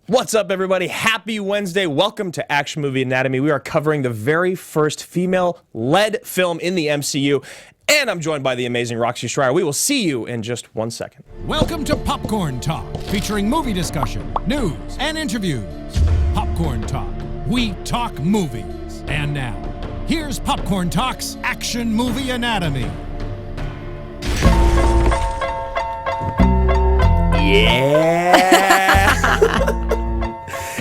What's up, everybody? Happy Wednesday. Welcome to Action Movie Anatomy. We are covering the very first female-led film in the MCU, and I'm joined by the amazing Roxy Schreier. We will see you in just 1 second. Welcome to Popcorn Talk, featuring movie discussion, news, and interviews. Popcorn Talk. We talk movies. And now, here's Popcorn Talk's Action Movie Anatomy. Yeah!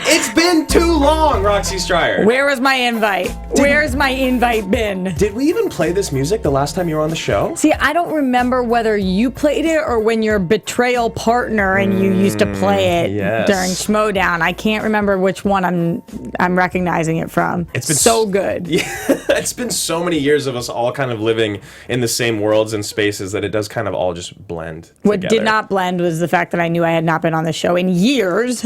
It's been too long, Roxy Schreier. Where was my invite? Where's my invite been? Did we even play this music the last time you were on the show? See, I don't remember whether you played it or when your betrayal partner and you used to play it during Schmoes Know. I can't remember which one I'm recognizing it from. It's been so good. Yeah, it's been so many years of us all kind of living in the same worlds and spaces that it does kind of all just blend What together. did not blend was the fact that I knew I had not been on the show in years.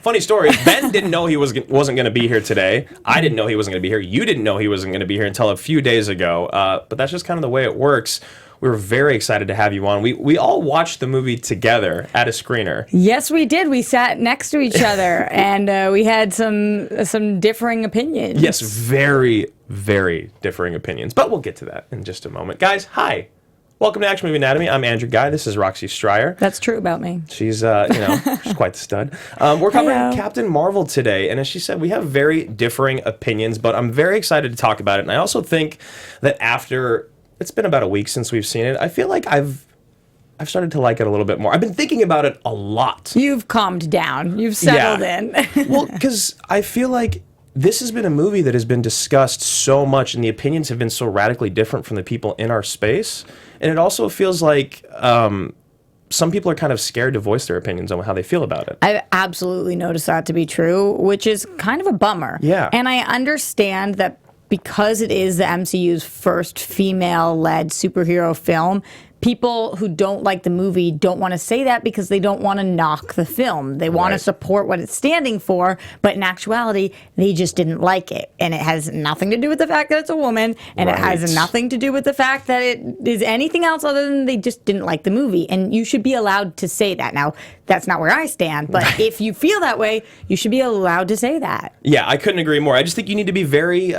Funny story. Ben didn't know he wasn't going to be here today. I didn't know he wasn't going to be here. You didn't know he wasn't going to be here until a few days ago. But that's just kind of the way it works. We were very excited to have you on. We all watched the movie together at a screener. Yes, we did. We sat next to each other, and we had some differing opinions. Yes, very, very differing opinions. But we'll get to that in just a moment. Guys, hi. Welcome to Action Movie Anatomy. I'm Andrew Guy. This is Roxy Schreier. That's true about me. She's, she's quite the stud. We're covering Captain Marvel today, and as she said, we have very differing opinions, but I'm very excited to talk about it. And I also think that after, it's been about a week since we've seen it, I feel like I've started to like it a little bit more. I've been thinking about it a lot. You've calmed down. You've settled in. Well, because I feel like this has been a movie that has been discussed so much, and the opinions have been so radically different from the people in our space. And it also feels like some people are kind of scared to voice their opinions on how they feel about it. I've absolutely noticed that to be true, which is kind of a bummer. Yeah. And I understand that because it is the MCU's first female-led superhero film, people who don't like the movie don't want to say that because they don't want to knock the film. They want to support what it's standing for, but in actuality, they just didn't like it. And it has nothing to do with the fact that it's a woman, and it has nothing to do with the fact that it is anything else other than they just didn't like the movie. And you should be allowed to say that. Now, that's not where I stand, but if you feel that way, you should be allowed to say that. Yeah, I couldn't agree more. I just think you need to be very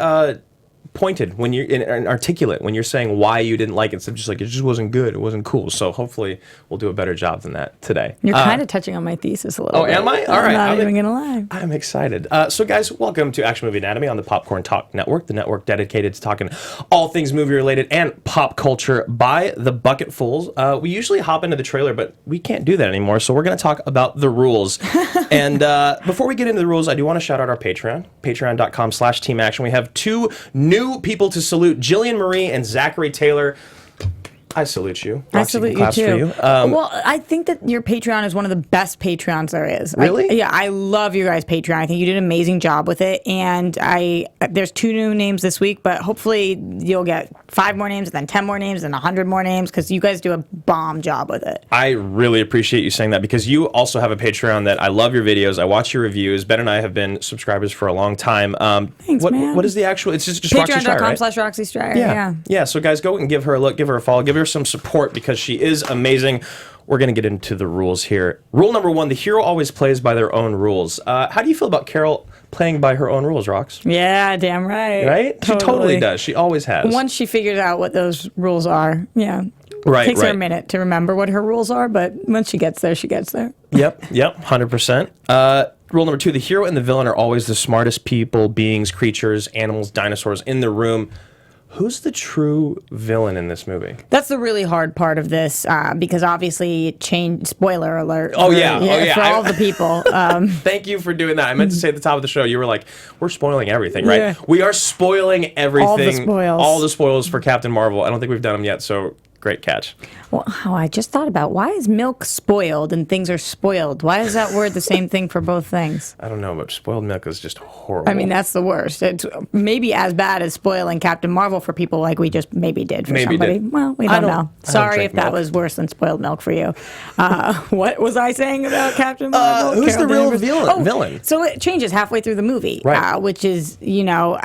pointed when you're and articulate when you're saying why you didn't like it. So just like, it just wasn't good, it wasn't cool. So hopefully we'll do a better job than that today. You're kind of touching on my thesis a little bit. Oh, am I? All right. I'm not even gonna lie. I'm excited. So guys, welcome to Action Movie Anatomy on the Popcorn Talk Network, the network dedicated to talking all things movie related and pop culture by the bucketfuls. We usually hop into the trailer, but we can't do that anymore. So we're going to talk about the rules. And before we get into the rules, I do want to shout out our Patreon, patreon.com/Team Action. We have two new people to salute, Jillian Marie and Zachary Taylor. I salute you. I salute you too. Well, I think that your Patreon is one of the best Patreons there is. Really? I love your guys' Patreon. I think you did an amazing job with it. And there's 2 new names this week, but hopefully you'll get 5 more names, and then 10 more names, and 100 more names, because you guys do a bomb job with it. I really appreciate you saying that, because you also have a Patreon that I love your videos. I watch your reviews. Ben and I have been subscribers for a long time. Thanks, man. What is the actual? It's just Roxy Schreier, right? Patreon.com/Roxy Schreier. Yeah. So guys, go and give her a look, give her a follow, give her some support, because she is amazing. We're going to get into the rules here. Rule number 1, the hero always plays by their own rules. How do you feel about Carol playing by her own rules, Rox? Yeah, damn right. Right? She totally does. She always has. Once she figures out what those rules are, Right, takes her a minute to remember what her rules are, but once she gets there, she gets there. Yep, 100%. Rule number 2, the hero and the villain are always the smartest people, beings, creatures, animals, dinosaurs in the room. Who's the true villain in this movie? That's the really hard part of this, because obviously it changed. Spoiler alert. For all the people. Thank you for doing that. I meant to say at the top of the show, you were like, we're spoiling everything, right? Yeah. We are spoiling everything. All the spoils for Captain Marvel. I don't think we've done them yet, so great catch. Well, I just thought about, why is milk spoiled and things are spoiled? Why is that word the same thing for both things? I don't know, but spoiled milk is just horrible. I mean, that's the worst. It's maybe as bad as spoiling Captain Marvel for people like we just maybe did for somebody. Well, we don't know. Sorry if that was worse than spoiled milk for you. What was I saying about Captain Marvel? Who's the real villain? So it changes halfway through the movie, right. Which is,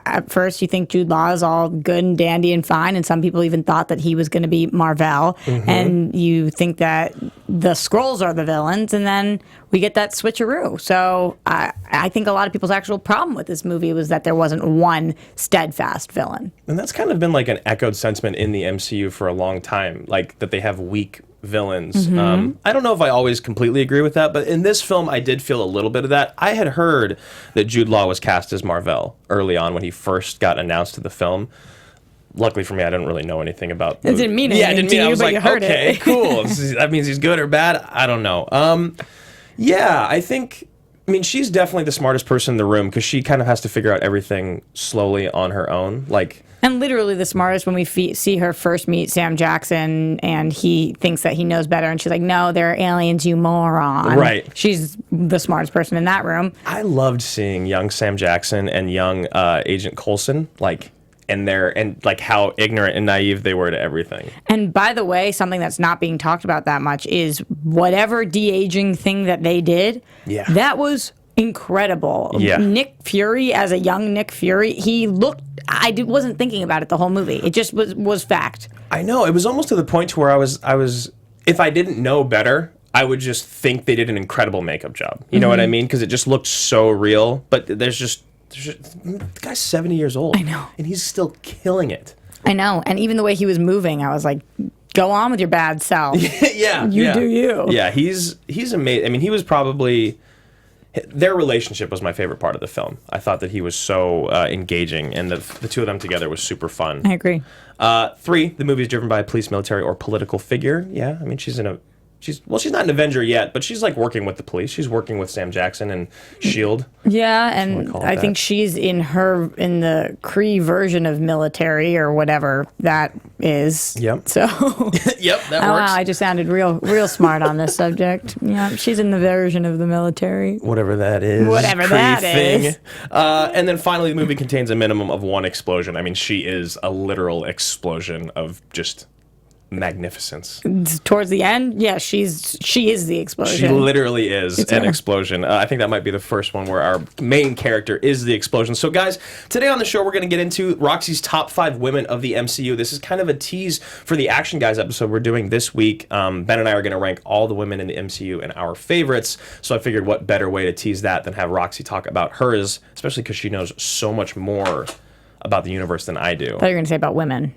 at first you think Jude Law is all good and dandy and fine, and some people even thought that he was going to be Marvel, and you think that the Skrulls are the villains, and then we get that switcheroo. So I think a lot of people's actual problem with this movie was that there wasn't one steadfast villain. And that's kind of been like an echoed sentiment in the MCU for a long time, like that they have weak villains. I don't know if I always completely agree with that, but in this film I did feel a little bit of that. I had heard that Jude Law was cast as Marvel early on when he first got announced to the film. Luckily for me, I didn't really know anything about it. Didn't mean anything. Yeah, I didn't mean. I was like, okay, cool. That means he's good or bad. I don't know. Yeah, I think. I mean, she's definitely the smartest person in the room because she kind of has to figure out everything slowly on her own. And literally the smartest when we see her first meet Sam Jackson, and he thinks that he knows better, and she's like, "No, they're aliens, you moron." Right. She's the smartest person in that room. I loved seeing young Sam Jackson and young Agent Coulson, and how ignorant and naive they were to everything. And by the way, something that's not being talked about that much is whatever de-aging thing that they did. Yeah. That was incredible. Yeah. Nick Fury, as a young Nick Fury, he looked. Wasn't thinking about it the whole movie. It just was fact. I know. It was almost to the point to where I was. If I didn't know better, I would just think they did an incredible makeup job. You know what I mean? Because it just looked so real. But the guy's 70 years old. I know. And he's still killing it. I know. And even the way he was moving, I was like, go on with your bad self. Yeah. You do you. Yeah, he's amazing. I mean, he was probably... Their relationship was my favorite part of the film. I thought that he was so engaging, and the two of them together was super fun. I agree. 3, the movie is driven by a police, military, or political figure. Yeah, I mean, she's not an Avenger yet, but she's like working with the police. She's working with Sam Jackson and S.H.I.E.L.D. Yeah, and I think she's in the Kree version of military or whatever that is. Yep. So yep, that works. Wow, I just sounded real smart on this subject. Yeah, she's in the version of the military. Whatever that is. Whatever Kree that thing. is. And then finally, the movie contains a minimum of one explosion. I mean, she is a literal explosion of just magnificence. Towards the end, yeah, she is the explosion. She literally is an explosion. I think that might be the first one where our main character is the explosion. So guys, today on the show we're going to get into Roxy's top 5 women of the MCU. This is kind of a tease for the Action Guys episode we're doing this week. Ben and I are going to rank all the women in the MCU and our favorites. So I figured what better way to tease that than have Roxy talk about hers, especially because she knows so much more about the universe than I do. I thought you were going to say about women.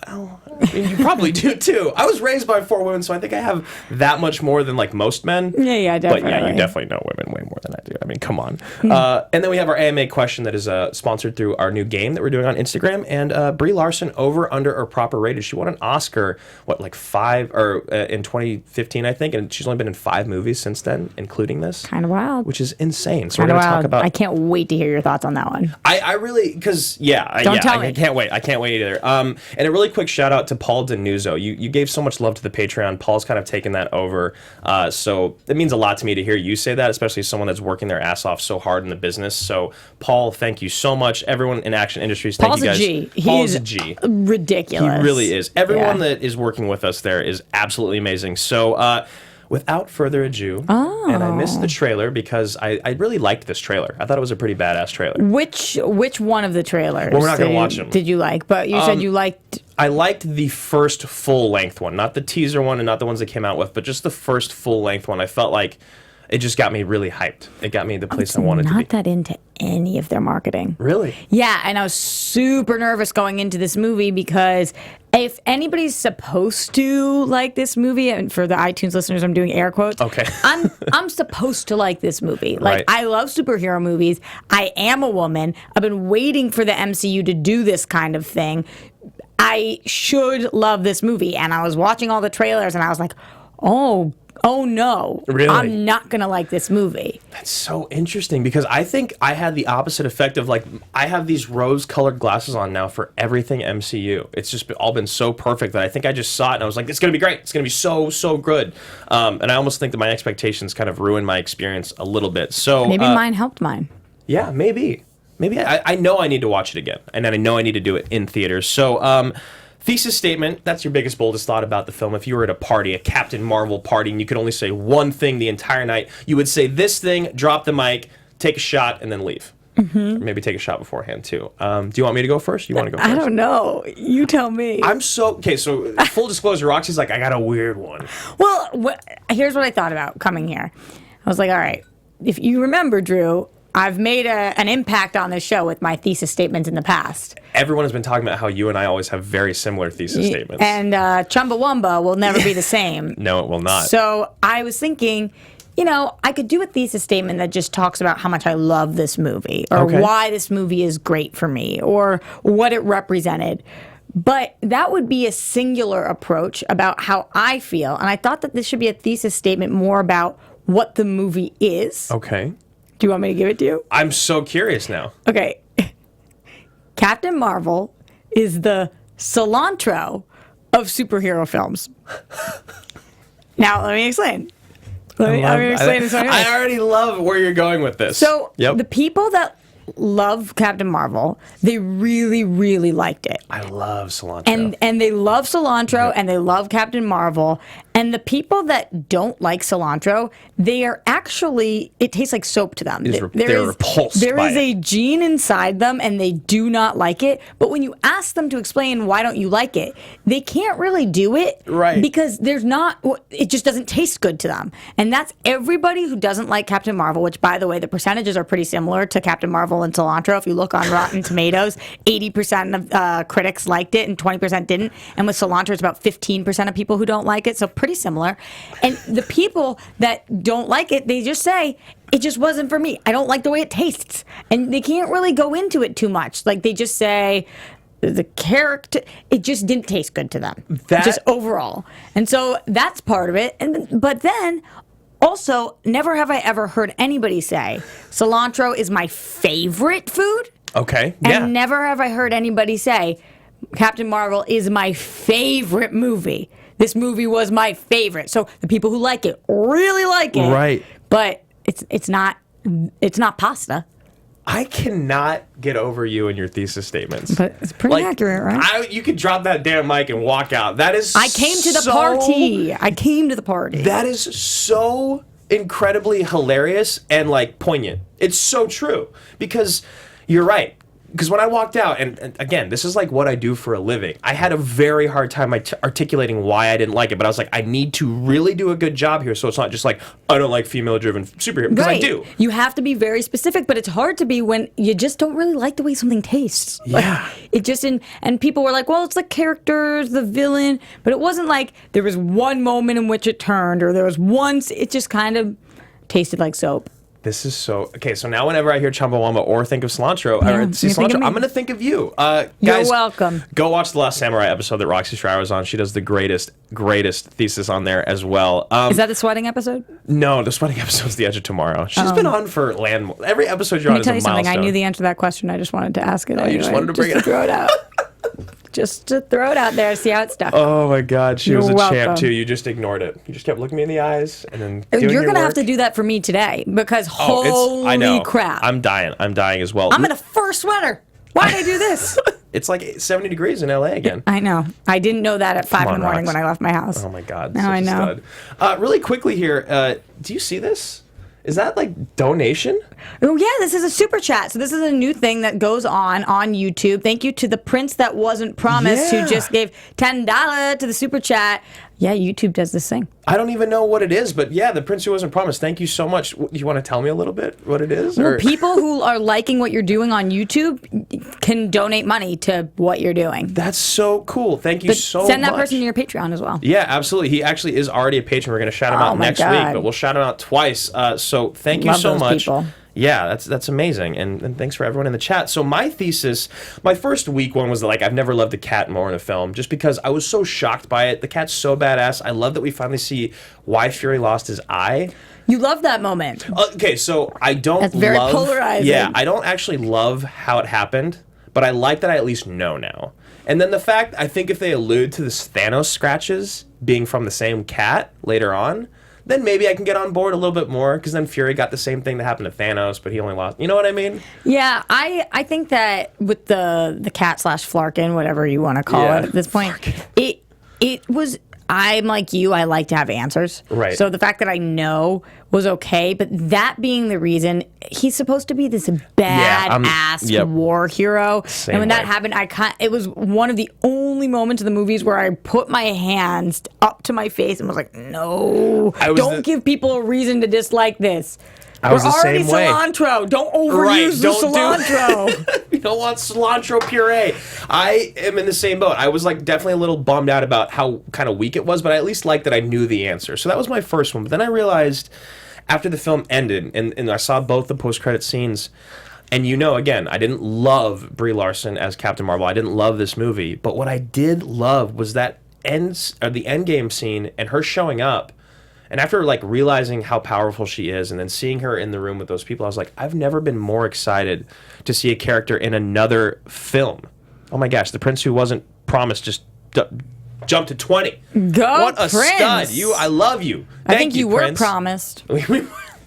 Well, I mean, you probably do too. I was raised by 4 women, so I think I have that much more than like most men. Yeah, definitely. But yeah, you definitely know women way more than I do. I mean, come on. And then we have our AMA question that is sponsored through our new game that we're doing on Instagram. And Brie Larson, over, under, or proper rated. She won an Oscar, in 2015, I think, and she's only been in 5 movies since then, including this. Kind of wild. Which is insane. So we're going to talk about. I can't wait to hear your thoughts on that one. I really, because Don't tell me. I can't wait. I can't wait either. And a really quick shout out to Paul Denuzzo. You gave so much love to the Patreon. Paul's kind of taken that over. So it means a lot to me to hear you say that, especially someone that's working their ass off so hard in the business. So Paul, thank you so much. Everyone in Action Industries, thank you guys. Paul's a G. Ridiculous. He really is. Everyone that is working with us there is absolutely amazing. So without further ado, and I missed the trailer because I really liked this trailer. I thought it was a pretty badass trailer. Which one of the trailers? Well, we're not going to watch them. Did you like? But you said you liked. I liked the first full-length one, not the teaser one and not the ones they came out with, but just the first full-length one. I felt like it just got me really hyped. It got me the place I wanted to be. Not that into any of their marketing. Really? Yeah, and I was super nervous going into this movie because if anybody's supposed to like this movie, and for the iTunes listeners, I'm doing air quotes. Okay. I'm supposed to like this movie. Like, right. I love superhero movies. I am a woman. I've been waiting for the MCU to do this kind of thing. I should love this movie. And I was watching all the trailers and I was like, oh no. Really? I'm not going to like this movie. That's so interesting because I think I had the opposite effect of I have these rose-colored glasses on now for everything MCU. It's just all been so perfect that I think I just saw it and I was like, it's going to be great. It's going to be so good. And I almost think that my expectations kind of ruined my experience a little bit. So maybe mine helped mine. Yeah, maybe. Maybe I know I need to watch it again, and then I know I need to do it in theaters. So, thesis statement, that's your biggest, boldest thought about the film. If you were at a party, a Captain Marvel party, and you could only say one thing the entire night, you would say this thing, drop the mic, take a shot, and then leave. Or maybe take a shot beforehand too. Do you want me to go first? You want to go first? I don't know. You tell me. So full disclosure, Roxy's like, I got a weird one. Well, here's what I thought about coming here. I was like, all right, if you remember, Drew, I've made an impact on this show with my thesis statements in the past. Everyone has been talking about how you and I always have very similar thesis statements. And Chumbawamba will never be the same. No, it will not. So I was thinking, I could do a thesis statement that just talks about how much I love this movie, or why this movie is great for me, or what it represented. But that would be a singular approach about how I feel. And I thought that this should be a thesis statement more about what the movie is. Okay. Do you want me to give it to you? I'm so curious now. Okay. Captain Marvel is the cilantro of superhero films. Now, let me explain. Let me explain this. I already love where you're going with this. So, the people that love Captain Marvel, they really, really liked it. I love cilantro. And they love cilantro, and they love Captain Marvel. And the people that don't like cilantro, they are actually, it tastes like soap to them. They're repulsed There by is a gene inside them, and they do not like it. But when you ask them to explain why don't you like it, they can't really do it. Right. Because it just doesn't taste good to them. And that's everybody who doesn't like Captain Marvel, which, by the way, the percentages are pretty similar to Captain Marvel and cilantro. If you look on Rotten Tomatoes, 80% of critics liked it and 20% didn't. And with cilantro, it's about 15% of people who don't like it. So pretty similar. And the people that don't like it, they just say, it just wasn't for me. I don't like the way it tastes. And they can't really go into it too much. Like, they just say the character, it just didn't taste good to them. Just overall. And so that's part of it. But then also, never have I ever heard anybody say cilantro is my favorite food. Okay. Yeah. And never have I heard anybody say Captain Marvel is my favorite movie. This movie was my favorite. So the people who like it really like it. Right. But it's not pasta. I cannot get over you and your thesis statements. But it's pretty accurate, right? You could drop that damn mic and walk out. That is I came to the party. That is so incredibly hilarious and poignant. It's so true. Because you're right. Because when I walked out, and again, this is what I do for a living, I had a very hard time articulating why I didn't like it, but I was like, I need to really do a good job here, so it's not just I don't like female-driven superheroes, because I do. You have to be very specific, but it's hard to be when you just don't really like the way something tastes. Yeah. And people were like, well, it's the characters, the villain, but it wasn't there was one moment in which it turned, or there was it just kind of tasted like soap. This is so... Okay, so now whenever I hear Chumbawamba or think of cilantro, or see cilantro, I'm going to think of you. Guys, you're welcome. Go watch The Last Samurai episode that Roxy Schreier was on. She does the greatest thesis on there as well. Is that the sweating episode? No, the sweating episode's The Edge of Tomorrow. She's been on for every episode you're on is a milestone. Let me tell you something. I knew the answer to that question. I just wanted to ask it. You just wanted to bring it up. Throw it out. Just to throw it out there, see how it stuck. Oh my God, she was a champ too. You just ignored it. You just kept looking me in the eyes and then You're going to have to do that for me today because holy crap. I'm dying. I'm dying as well. I'm in a fur sweater. Why did I do this? It's 70 degrees in LA again. I know. I didn't know that at 5 in the morning when I left my house. Oh my God. Now I know. Really quickly here, do you see this? Is that donation? Oh yeah, this is a super chat. So this is a new thing that goes on YouTube. Thank you to the Prince That Wasn't Promised who just gave $10 to the super chat. Yeah, YouTube does this thing. I don't even know what it is, but yeah, the Prince Who Wasn't Promised. Thank you so much. Do you want to tell me a little bit what it is? Well, people who are liking what you're doing on YouTube can donate money to what you're doing. That's so cool. Thank you so much. Send that person to your Patreon as well. Yeah, absolutely. He actually is already a patron. We're going to shout him out next week, but we'll shout him out twice. So thank you so much. People. Yeah, that's amazing, and thanks for everyone in the chat. So my thesis, my first week one was I've never loved a cat more in a film, just because I was so shocked by it. The cat's so badass. I love that we finally see why Fury lost his eye. You love that moment. Okay, so I don't That's very polarizing. Yeah, I don't actually love how it happened, but I like that I at least know now. And then the fact, I think if they allude to the Thanos scratches being from the same cat later on, then maybe I can get on board a little bit more, because then Fury got the same thing that happened to Thanos, but he only lost. You know what I mean? Yeah, I think that with the cat / Flarkin, whatever you want to call it at this point, it was I'm like you, I like to have answers. Right. So the fact that I know was okay, but that being the reason, he's supposed to be this badass war hero. Same and when that way. happened, it was one of the only moments in the movies where I put my hands up to my face and was like, no, don't give people a reason to dislike this. I was We're the already same way. cilantro. Don't overuse the cilantro. You don't want cilantro puree. I am in the same boat. I was like definitely a little bummed out about how kind of weak it was, but I at least liked that I knew the answer. So that was my first one. But then I realized after the film ended and I saw both the post-credit scenes, and again, I didn't love Brie Larson as Captain Marvel. I didn't love this movie, but what I did love was that the endgame scene and her showing up. And after like realizing how powerful she is and then seeing her in the room with those people, I was like, I've never been more excited to see a character in another film. Oh my gosh, the prince who wasn't promised just jumped to 20. Go what a Prince. stud. I love you. I think you were Prince. promised.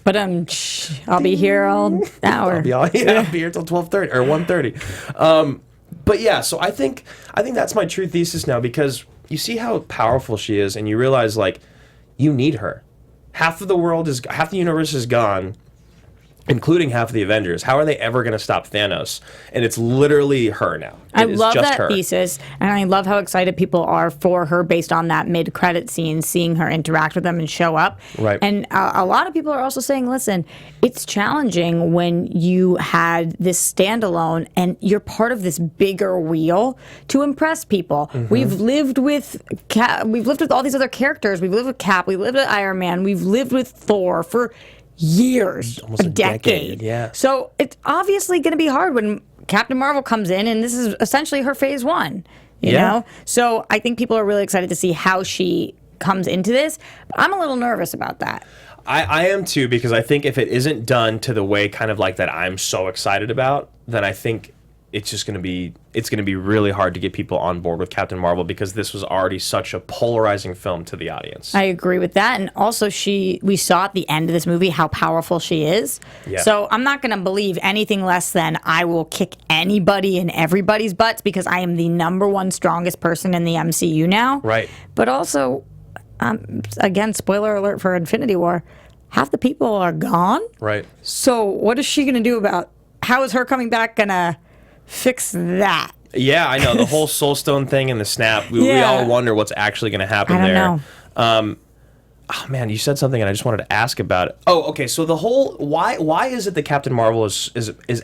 But I'll be here all hour. I'll be here till 12:30 or 1:30. But yeah, so I think that's my true thesis now, because you see how powerful she is and you realize like you need her. Half the universe is gone, including half of the Avengers. How are they ever going to stop Thanos? And it's literally her now. I love that thesis, and I love how excited people are for her based on that mid-credit scene, seeing her interact with them and show up. Right. And a lot of people are also saying, listen, it's challenging when you had this standalone and you're part of this bigger wheel to impress people. Mm-hmm. We've lived with all these other characters. We've lived with Cap. We've lived with Iron Man. We've lived with Thor for years, almost a decade. Yeah. So it's obviously going to be hard when Captain Marvel comes in, and this is essentially her phase 1. You know? So I think people are really excited to see how she comes into this. But I'm a little nervous about that. I am too, because I think if it isn't done to the way kind of like that I'm so excited about, then I think it's just going to be really hard to get people on board with Captain Marvel, because this was already such a polarizing film to the audience. I agree with that. And also we saw at the end of this movie how powerful she is. Yeah. So I'm not going to believe anything less than I will kick anybody and everybody's butts because I am the number one strongest person in the MCU now. Right. But also, again, spoiler alert for Infinity War, half the people are gone. Right. So what is she going to do about, how is her coming back going to fix that? Yeah, I know. The whole Soul Stone thing and the snap, we all wonder what's actually going to happen there. I don't know. Oh man, you said something and I just wanted to ask about it. Oh, okay. So the whole why is it that Captain Marvel is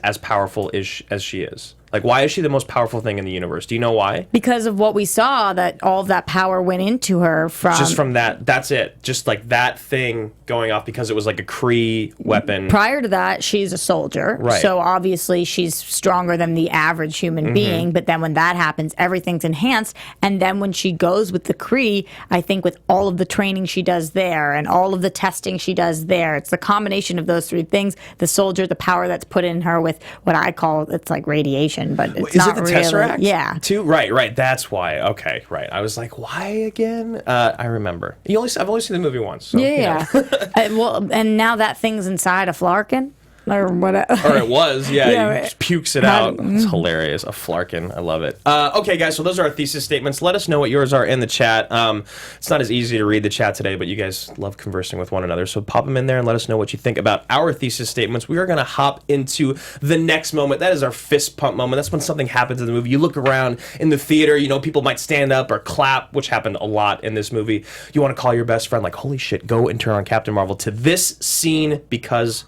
as powerful as she is? Like, why is she the most powerful thing in the universe? Do you know why? Because of what we saw, that all of that power went into her from that. That's it. Just like that thing going off because it was like a Kree weapon. Prior to that, she's a soldier. Right. So obviously she's stronger than the average human being. But then when that happens, everything's enhanced. And then when she goes with the Kree, I think with all of the training she does there and all of the testing she does there, it's the combination of those three things. The soldier, the power that's put in her with what I call, it's like radiation. But it's is not it the really. Tesseract? Yeah. Too? Right. That's why. Okay, right. I was like, why again? I remember. I've only seen the movie once. So, Yeah. Well, and now that thing's inside a Flarkin. Or whatever. Or it was, yeah. Yeah, He just pukes it out. It's hilarious. A flarkin. I love it. Okay, guys, so those are our thesis statements. Let us know what yours are in the chat. It's not as easy to read the chat today, but you guys love conversing with one another. So pop them in there and let us know what you think about our thesis statements. We are going to hop into the next moment. That is our fist pump moment. That's when something happens in the movie. You look around in the theater, people might stand up or clap, which happened a lot in this movie. You want to call your best friend, like, holy shit, go and turn on Captain Marvel to this scene because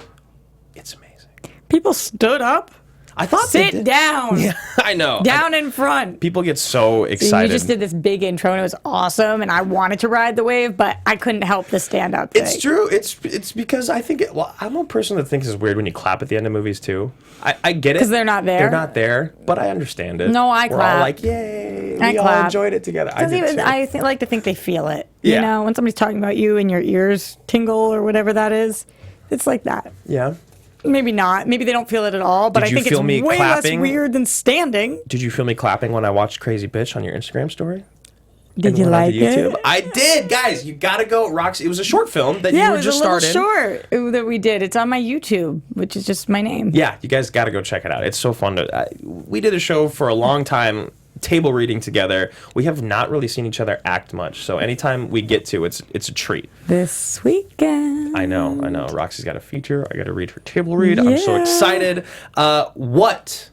it's amazing. People stood up. I thought Sit down. Yeah, I know. Down in front. People get so excited. So you just did this big intro and it was awesome, and I wanted to ride the wave, but I couldn't help the stand up thing. It's true. It's because I think I'm a person that thinks it's weird when you clap at the end of movies too. I get it because they're not there. They're not there, but I understand it. No, I We're clap. all like, yay! I We all clap. enjoyed it together. I did too. I like to think they feel it. Yeah. When somebody's talking about you and your ears tingle or whatever that is, it's like that. Yeah. Maybe not. Maybe they don't feel it at all, but I think it's way less weird than standing. Did you feel me clapping when I watched Crazy Bitch on your Instagram story? Did you like it? I did, guys. You gotta go, Roxy. It was a short film that you were just starting. Yeah, it was a little short that we did. It's on my YouTube, which is just my name. Yeah, you guys gotta go check it out. It's so fun to. We did a show for a long time table reading together. We have not really seen each other act much, so anytime we get to, it's a treat. This weekend. I know. Roxy's got a feature. I got to read her table read. I'm so excited. What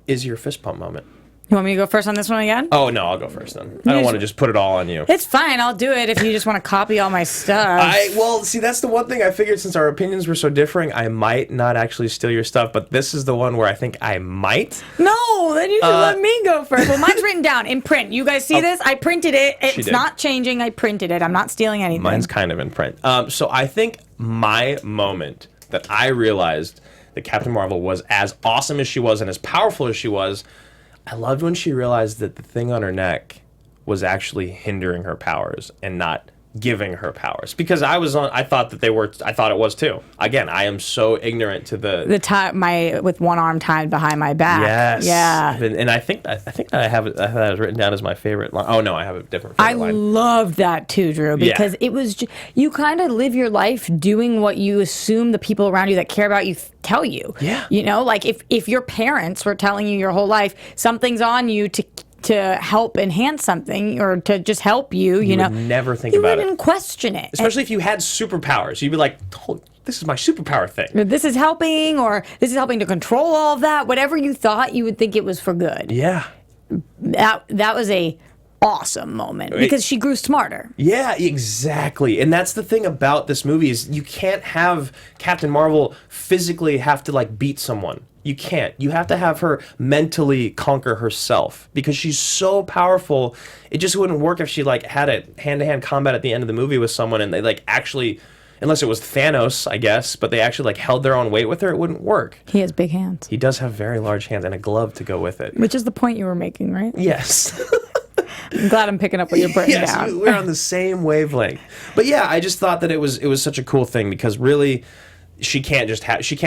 is your fist pump moment? You want me to go first on this one again? Oh, no, I'll go first then. I don't want to just put it all on you. It's fine. I'll do it if you just want to copy all my stuff. Well, see, that's the one thing I figured since our opinions were so differing, I might not actually steal your stuff, but this is the one where I think I might. No, then you should let me go first. Well, mine's written down in print. You guys see this? I printed it. It's not changing. I printed it. I'm not stealing anything. Mine's kind of in print. So I think my moment that I realized that Captain Marvel was as awesome as she was and as powerful as she was, I loved when she realized that the thing on her neck was actually hindering her powers and not giving her powers. Because I thought that they were. I thought it was too. Again, I am so ignorant to the tie with one arm tied behind my back. Yes. Yeah. And I think that I have it. I have it written down as my favorite line. Oh no, I have a different favorite line. I loved that too, Drew, because it was you kind of live your life doing what you assume the people around you that care about you tell you. Yeah. You know, like if your parents were telling you your whole life something's on you to help enhance something or to just help you, you know, would never think about it. You wouldn't question it. Especially if you had superpowers. You'd be like, oh, this is my superpower thing. This is helping, or this is helping to control all of that. Whatever you thought, you would think it was for good. Yeah. That was a awesome moment because she grew smarter. Yeah, exactly. And that's the thing about this movie is you can't have Captain Marvel physically have to like beat someone. You can't. You have to have her mentally conquer herself because she's so powerful. It just wouldn't work if she like had a hand-to-hand combat at the end of the movie with someone and they like actually, unless it was Thanos, I guess, but they actually like held their own weight with her, it wouldn't work. He has big hands. He does have very large hands and a glove to go with it. Which is the point you were making, right? Yes. I'm glad I'm picking up what you're putting down. We're on the same wavelength. But yeah, I just thought that it was such a cool thing because really she can't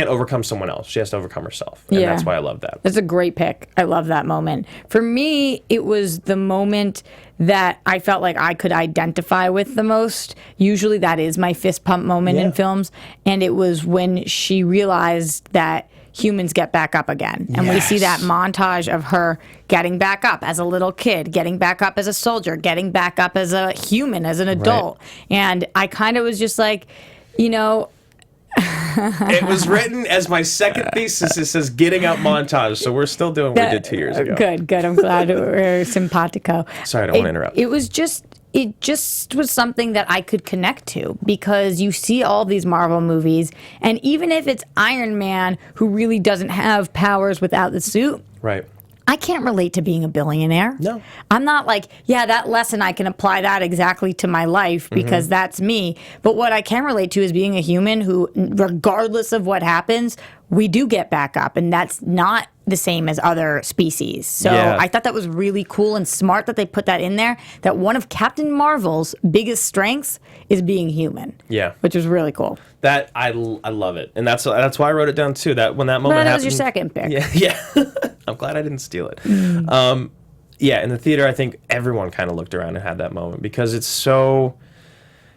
overcome someone else. She has to overcome herself. And that's why I love that. That's a great pick. I love that moment. For me, it was the moment that I felt like I could identify with the most. Usually that is my fist pump moment in films. And it was when she realized that humans get back up again. And we see that montage of her getting back up as a little kid, getting back up as a soldier, getting back up as a human, as an adult. Right. And I kind of was just like, you know... It was written as my second thesis. It says getting up montage. So we're still doing what we did 2 years ago. Good. I'm glad we're simpatico. Sorry, I don't want to interrupt. It just was something that I could connect to because you see all these Marvel movies, and even if it's Iron Man who really doesn't have powers without the suit, right? I can't relate to being a billionaire. No. I'm not like, that lesson, I can apply that exactly to my life because that's me. But what I can relate to is being a human who, regardless of what happens, we do get back up. And that's not the same as other species. So I thought that was really cool and smart that they put that in there, that one of Captain Marvel's biggest strengths is being human. Yeah. Which was really cool. That I love it. And that's why I wrote it down too. That when that moment happened. That was your second pick. Yeah. I'm glad I didn't steal it. In the theater, I think everyone kind of looked around and had that moment because it's so,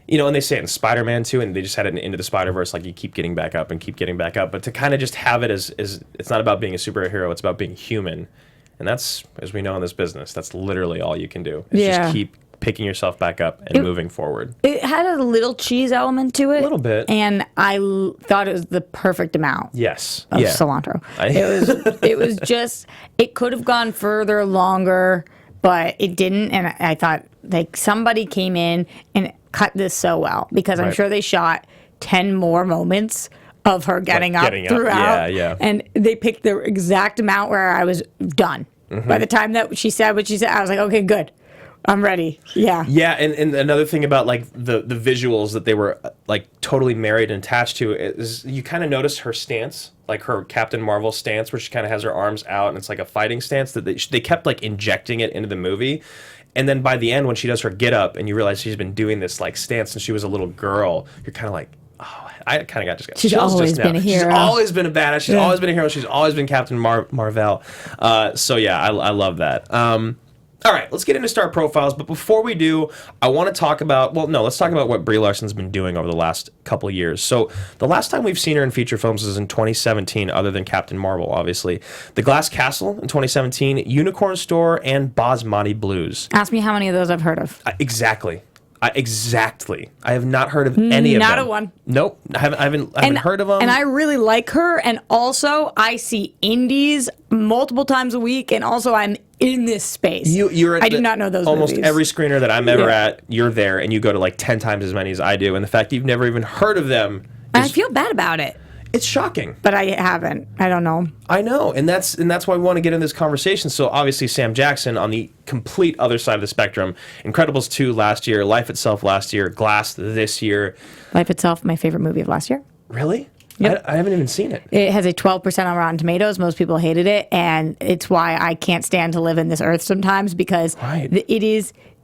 and they say it in Spider-Man too, and they just had it in Into the Spider-Verse, like you keep getting back up and keep getting back up. But to kind of just have it as it's not about being a superhero, it's about being human. And that's, as we know in this business, that's literally all you can do. Is just keep picking yourself back up and moving forward. It had a little cheese element to it. A little bit. And I thought it was the perfect amount. Yes. Of cilantro. It was just, it could have gone further, longer, but it didn't. And I thought, like, somebody came in and cut this so well because I'm sure they shot 10 more moments of her getting up throughout. Yeah. And they picked the exact amount where I was done. By the time that she said what she said, I was like, okay, good. I'm ready. Yeah. Yeah, and another thing about like the visuals that they were like totally married and attached to is you kind of notice her stance, like her Captain Marvel stance, where she kind of has her arms out and it's like a fighting stance that they kept like injecting it into the movie. And then by the end, when she does her get up and you realize she's been doing this like stance since she was a little girl, you're kind of like, oh, I kind of got She's always been a hero. She's always been a badass. She's always been a hero. She's always been Captain Marvel. So yeah, I love that. All right, let's get into star profiles. But before we do, I want to talk about, let's talk about what Brie Larson's been doing over the last couple of years. So the last time we've seen her in feature films is in 2017, other than Captain Marvel, obviously. The Glass Castle in 2017, Unicorn Store, and Basmati Blues. Ask me how many of those I've heard of. Exactly. I have not heard of any of them. Not a one. Nope. I haven't heard of them. And I really like her. And also, I see indies multiple times a week. And also, I'm in this space. I do not know those almost movies. Every screener that I'm ever at, you're there. And you go to like 10 times as many as I do. And the fact that you've never even heard of them I feel bad about it. It's shocking. But I haven't. I don't know. I know, and that's why we want to get in this conversation. So obviously Sam Jackson on the complete other side of the spectrum. Incredibles 2 last year, Life Itself last year, Glass this year. Life Itself, my favorite movie of last year. Really? Yep. I haven't even seen it. It has a 12% on Rotten Tomatoes. Most people hated it, and it's why I can't stand to live in this earth sometimes, because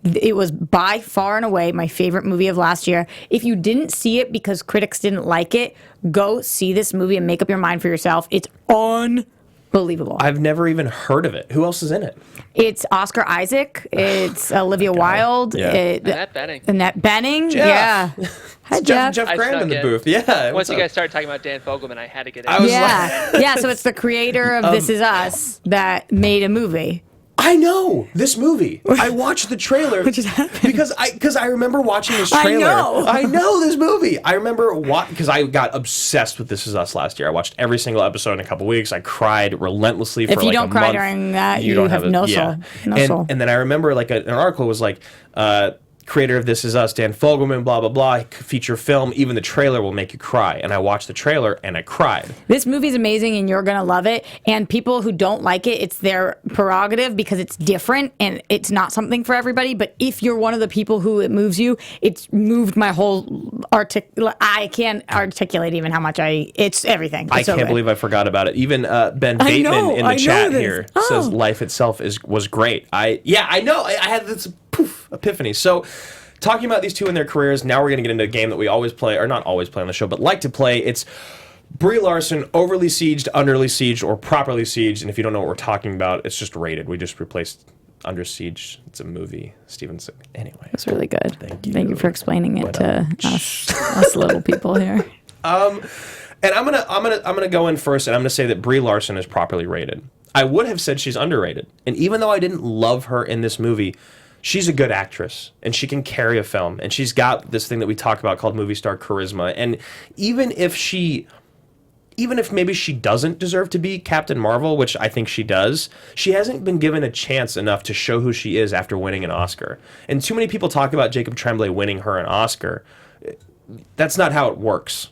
it was by far and away my favorite movie of last year. If you didn't see it because critics didn't like it, go see this movie and make up your mind for yourself. It's unbelievable. I've never even heard of it. Who else is in it? It's Oscar Isaac. It's Olivia Wilde. Yeah. Annette Bening. Annette Bening. Jeff. Yeah. Hi, Jeff. Jeff I Graham in the snuck booth. Yeah. Once you guys started talking about Dan Fogelman, I had to get in. I was Yeah. So it's the creator of This Is Us that made a movie. I know this movie. I watched the trailer What just happened? because I remember watching this trailer. I know this movie. I remember because I got obsessed with This Is Us last year. I watched every single episode in a couple weeks. I cried relentlessly for like a month. If you don't cry during that, you have no soul. No soul. And then I remember like an article was like, creator of This Is Us, Dan Fogelman, blah, blah, blah, feature film, even the trailer will make you cry. And I watched the trailer and I cried. This movie's amazing and you're going to love it. And people who don't like it, it's their prerogative because it's different and it's not something for everybody. But if you're one of the people who it moves you, it's moved my whole I can't articulate even how much it's everything. It's I so can't good. believe I forgot about it. Even Ben Bateman in the chat here says Oh. Life Itself was great. I know. I had this epiphany. So talking about these two in their careers, now we're going to get into a game that we always play, or not always play on the show, but like to play. It's Brie Larson, overly sieged, underly sieged, or properly sieged. And if you don't know what we're talking about, it's just rated. We just replaced Under Siege. It's a movie. Stevenson. Anyway. It's really good. Thank you. For explaining it to us little people here. And I'm gonna go in first, and I'm gonna say that Brie Larson is properly rated. I would have said she's underrated, and even though I didn't love her in this movie, she's a good actress, and she can carry a film, and she's got this thing that we talk about called movie star charisma. And even if maybe she doesn't deserve to be Captain Marvel, which I think she does, she hasn't been given a chance enough to show who she is after winning an Oscar. And too many people talk about Jacob Tremblay winning her an Oscar. That's not how it works.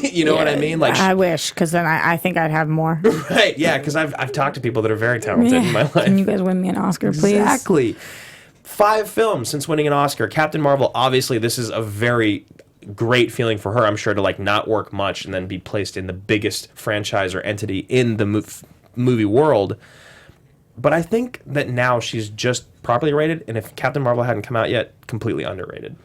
You know what I mean? Like, I wish, because then I think I'd have more. Right, yeah, because I've talked to people that are very talented in my life. Can you guys win me an Oscar, please? Exactly. 5 films since winning an Oscar. Captain Marvel, obviously, this is a very great feeling for her, I'm sure, to like not work much and then be placed in the biggest franchise or entity in the movie world. But I think that now she's just properly rated, and if Captain Marvel hadn't come out yet, completely underrated.